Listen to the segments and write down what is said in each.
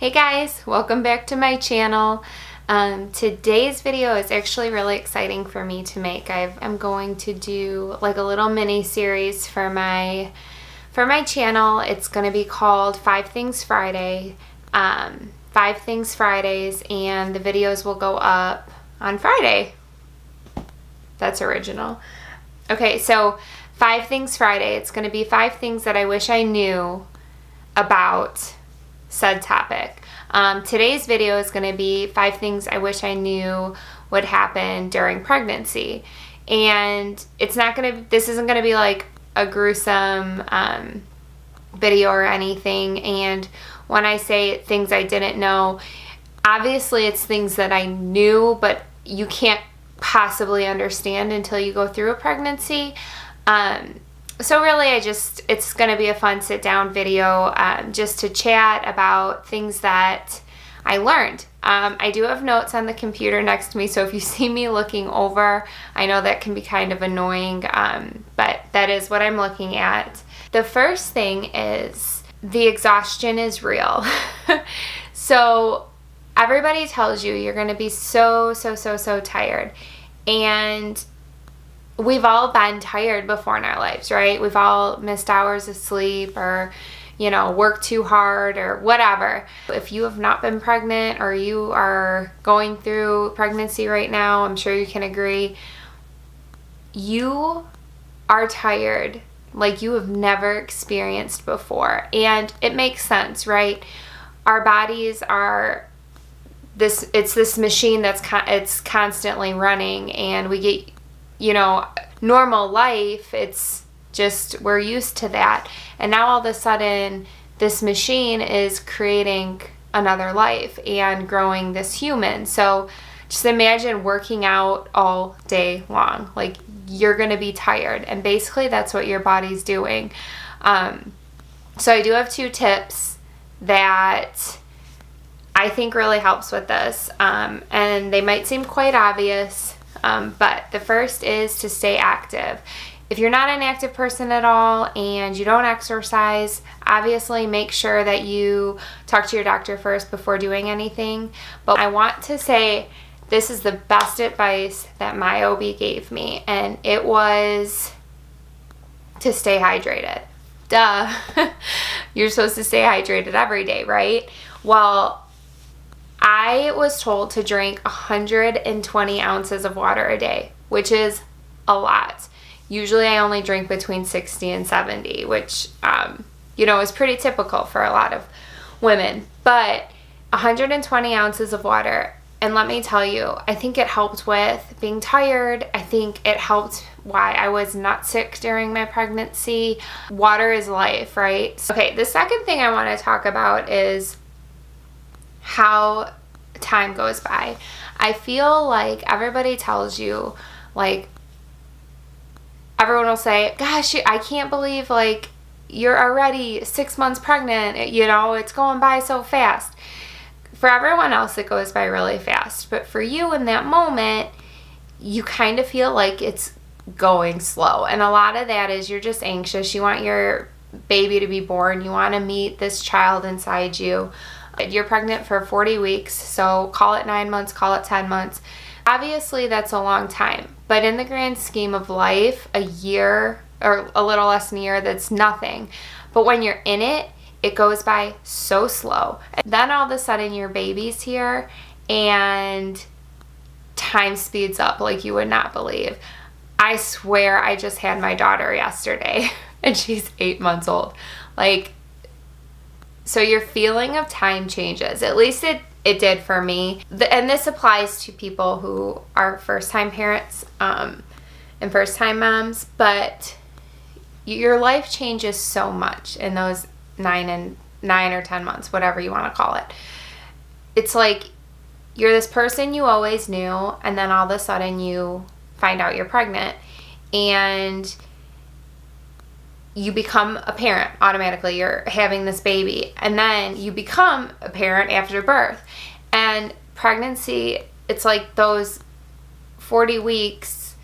Hey guys, welcome back to my channel. Today's video is actually really exciting for me to make. I'm going to do like a little mini series for my channel. It's going to be called 5 Things Friday. 5 Things Fridays, and the videos will go up on Friday. That's original. Okay, so 5 Things Friday. It's going to be 5 things that I wish I knew about said topic. Today's video is going to be 5 things I wish I knew would happen during pregnancy. And this isn't going to be like a gruesome video or anything. And when I say things I didn't know, obviously it's things that I knew, but you can't possibly understand until you go through a pregnancy. So really it's going to be a fun sit down video just to chat about things that I learned. I do have notes on the computer next to me, so if you see me looking over, I know that can be kind of annoying, but that is what I'm looking at. The first thing is the exhaustion is real. So everybody tells you you're going to be so tired, and we've all been tired before in our lives, right? We've all missed hours of sleep or, worked too hard or whatever. If you have not been pregnant or you are going through pregnancy right now, I'm sure you can agree, you are tired like you have never experienced before. And it makes sense, right? Our bodies are it's this machine it's constantly running, and we get normal life, it's just, we're used to that. And now all of a sudden, this machine is creating another life and growing this human. So just imagine working out all day long. Like, you're going to be tired. And basically, that's what your body's doing. So I do have 2 tips that I think really helps with this. And they might seem quite obvious. But the first is to stay active. If you're not an active person at all and you don't exercise, obviously make sure that you talk to your doctor first before doing anything. But I want to say this is the best advice that my OB gave me, and it was to stay hydrated. Duh. You're supposed to stay hydrated every day, right? Well, I was told to drink 120 ounces of water a day, which is a lot. Usually I only drink between 60 and 70, which, is pretty typical for a lot of women. But 120 ounces of water, and let me tell you, I think it helped with being tired. I think it helped why I was not sick during my pregnancy. Water is life, right? Okay, the second thing I want to talk about is how time goes by. I feel like everybody tells you, like, everyone will say, gosh, I can't believe, like, you're already 6 months pregnant, it's going by so fast. For everyone else, it goes by really fast, but for you in that moment, you kind of feel like it's going slow, and a lot of that is you're just anxious. You want your baby to be born. You want to meet this child inside you. You're pregnant for 40 weeks, so call it 9 months, call it 10 months. Obviously, that's a long time, but in the grand scheme of life, a year or a little less than a year, that's nothing. But when you're in it, it goes by so slow. And then all of a sudden, your baby's here, and time speeds up like you would not believe. I swear I just had my daughter yesterday, and she's 8 months old. So your feeling of time changes. At least it did for me. And this applies to people who are first-time parents and first-time moms. But your life changes so much in those 9 or 10 months, whatever you want to call it. It's like you're this person you always knew, and then all of a sudden you find out you're pregnant. And you become a parent automatically. You're having this baby, and then you become a parent after birth. And pregnancy, it's like those 40 weeks,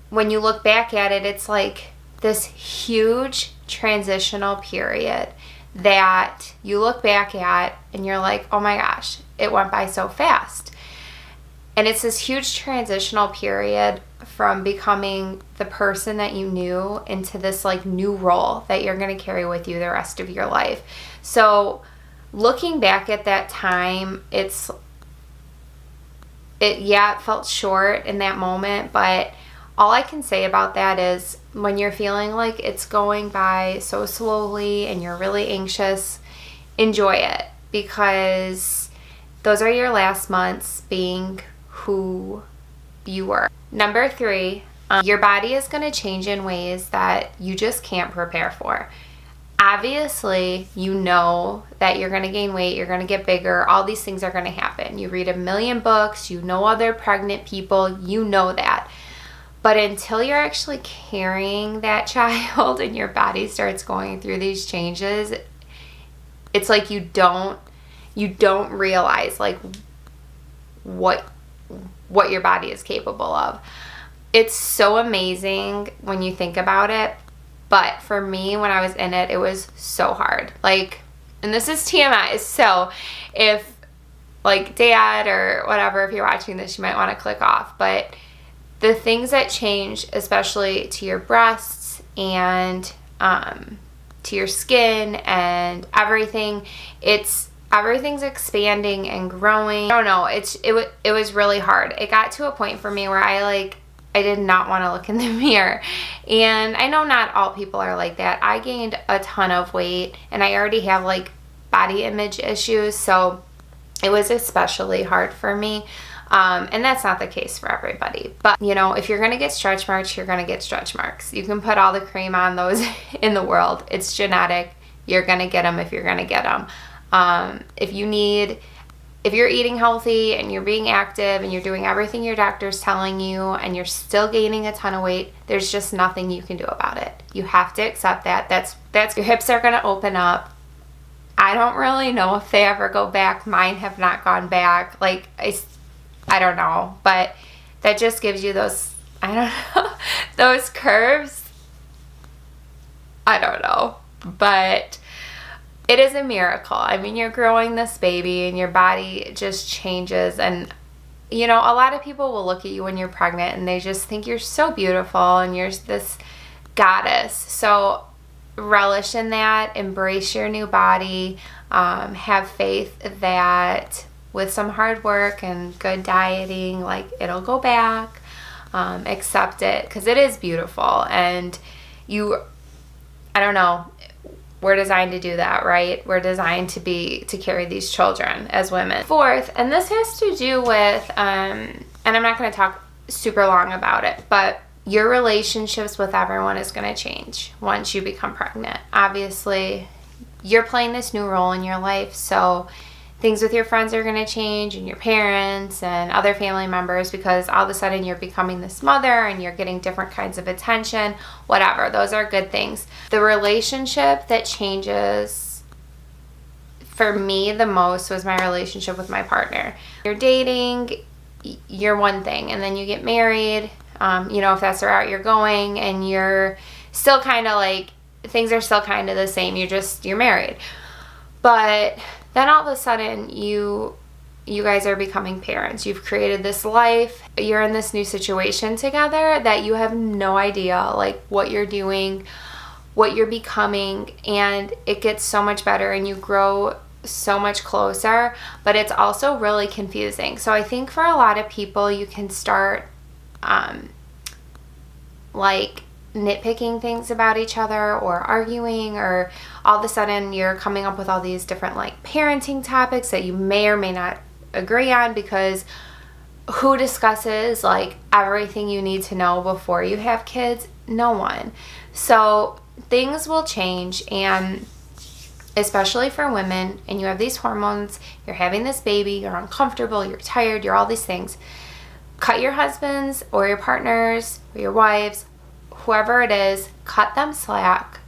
when you look back at it, it's like this huge transitional period that you look back at and you're like, oh my gosh, it went by so fast. And it's this huge transitional period from becoming the person that you knew into this like new role that you're going to carry with you the rest of your life. So looking back at that time, it felt short in that moment, but all I can say about that is when you're feeling like it's going by so slowly and you're really anxious, enjoy it, because those are your last months being who you were. Number 3, your body is going to change in ways that you just can't prepare for. Obviously, you know that you're going to gain weight, you're going to get bigger, all these things are going to happen. You read a million books, you know other pregnant people, you know that. But until you're actually carrying that child and your body starts going through these changes, it's like you don't realize like what your body is capable of. It's so amazing when you think about it. But for me, when I was in it, it was so hard. Like, and this is TMI, so if like dad or whatever, if you're watching this, you might want to click off. But the things that change, especially to your breasts and to your skin and everything, everything's expanding and growing. I don't know, it was really hard. It got to a point for me where I did not want to look in the mirror. And I know not all people are like that. I gained a ton of weight and I already have like body image issues, so it was especially hard for me. And that's not the case for everybody. But, you know, if you're going to get stretch marks, you're going to get stretch marks. You can put all the cream on those in the world. It's genetic. You're going to get them if you're going to get them. If you're eating healthy and you're being active and you're doing everything your doctor's telling you and you're still gaining a ton of weight, there's just nothing you can do about it. You have to accept that. That's your hips are going to open up. I don't really know if they ever go back. Mine have not gone back. Like, I don't know, but that just gives you those, I don't know, those curves. I don't know, but it is a miracle. I mean, you're growing this baby and your body just changes. And, you know, a lot of people will look at you when you're pregnant and they just think you're so beautiful and you're this goddess. So relish in that, embrace your new body, have faith that with some hard work and good dieting, like, it'll go back. Accept it, because it is beautiful. And I don't know, we're designed to do that, right? We're designed to carry these children as women. 4th, and this has to do with, and I'm not going to talk super long about it, but your relationships with everyone is going to change once you become pregnant. Obviously, you're playing this new role in your life, so things with your friends are going to change, and your parents and other family members, because all of a sudden you're becoming this mother and you're getting different kinds of attention, whatever. Those are good things. The relationship that changes for me the most was my relationship with my partner. You're dating, you're one thing, and then you get married, you know, if that's the route you're going, and you're still kind of like, things are still kind of the same. You're married. But then all of a sudden you guys are becoming parents. You've created this life. You're in this new situation together that you have no idea like what you're doing, what you're becoming, and it gets so much better and you grow so much closer, but it's also really confusing. So I think for a lot of people you can start like nitpicking things about each other or arguing, or all of a sudden you're coming up with all these different like parenting topics that you may or may not agree on, because who discusses like everything you need to know before you have kids? No one. So things will change, and especially for women, and you have these hormones, you're having this baby, you're uncomfortable, you're tired, you're all these things. Cut your husbands or your partners or your wives, whoever it is, cut them slack,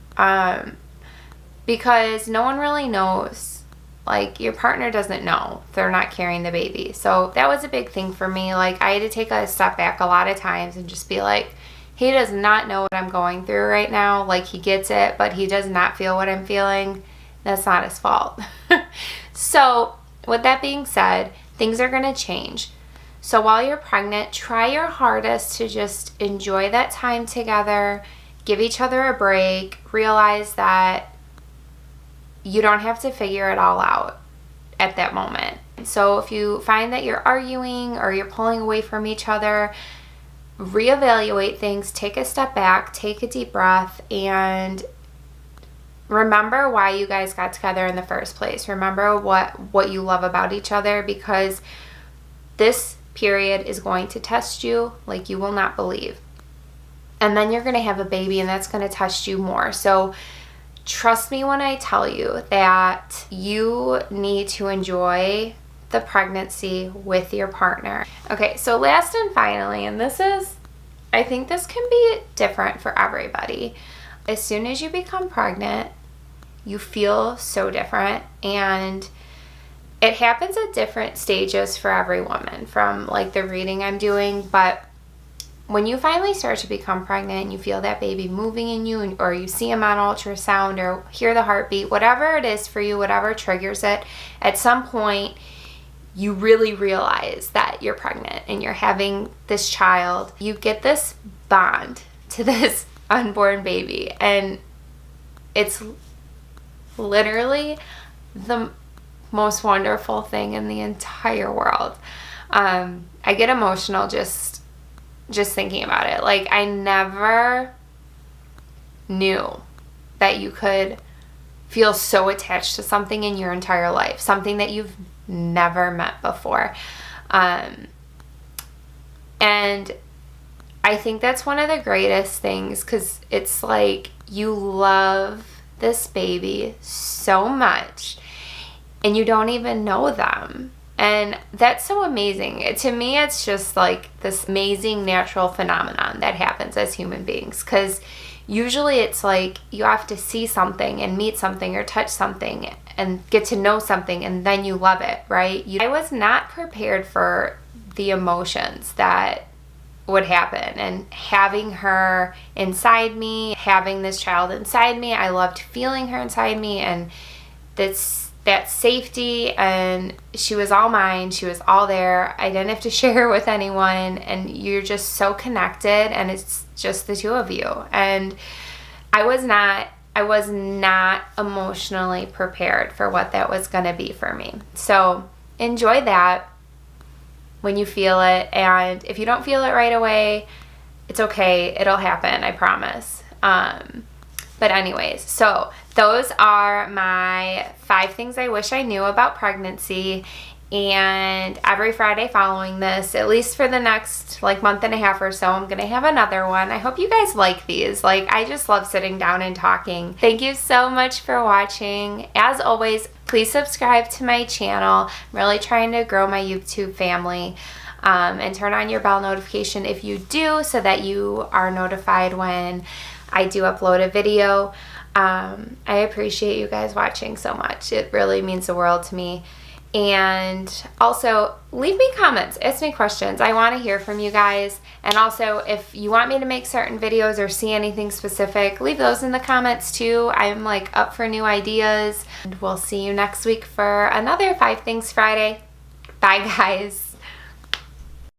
because no one really knows. Like, your partner doesn't know if they're not carrying the baby. So that was a big thing for me. Like, I had to take a step back a lot of times and just be like, he does not know what I'm going through right now. Like, he gets it, but he does not feel what I'm feeling. That's not his fault. So with that being said, things are going to change. So while you're pregnant, try your hardest to just enjoy that time together, give each other a break, realize that you don't have to figure it all out at that moment. So if you find that you're arguing or you're pulling away from each other, reevaluate things, take a step back, take a deep breath, and remember why you guys got together in the first place. Remember what you love about each other, because this period is going to test you like you will not believe. And then you're going to have a baby, and that's going to test you more. So trust me when I tell you that you need to enjoy the pregnancy with your partner. Okay, so last and finally, and I think this can be different for everybody. As soon as you become pregnant, you feel so different, and it happens at different stages for every woman from like the reading I'm doing. But when you finally start to become pregnant and you feel that baby moving in you, or you see him on ultrasound or hear the heartbeat, whatever it is for you, whatever triggers it, at some point you really realize that you're pregnant and you're having this child. You get this bond to this unborn baby, and it's literally the most wonderful thing in the entire world. I get emotional just thinking about it. Like, I never knew that you could feel so attached to something in your entire life, something that you've never met before. And I think that's one of the greatest things, because it's like you love this baby so much and you don't even know them. And that's so amazing. To me, it's just like this amazing natural phenomenon that happens as human beings, because usually it's like you have to see something and meet something or touch something and get to know something, and then you love it, right? I was not prepared for the emotions that would happen, and having her inside me, having this child inside me, I loved feeling her inside me, and that safety, and she was all mine. She was all there. I didn't have to share her with anyone, and you're just so connected, and it's just the two of you. And I was not emotionally prepared for what that was going to be for me. So enjoy that when you feel it, and if you don't feel it right away, it's okay. It'll happen, I promise. But anyways, so those are my 5 things I wish I knew about pregnancy. And every Friday following this, at least for the next month and a half or so, I'm going to have another one. I hope you guys like these. I just love sitting down and talking. Thank you so much for watching. As always, please subscribe to my channel. I'm really trying to grow my YouTube family. And turn on your bell notification if you do, so that you are notified when I do upload a video. I appreciate you guys watching so much. It really means the world to me. And also, leave me comments, ask me questions. I want to hear from you guys. And also, if you want me to make certain videos or see anything specific, leave those in the comments too. I'm up for new ideas. And we'll see you next week for another 5 Things Friday. Bye, guys.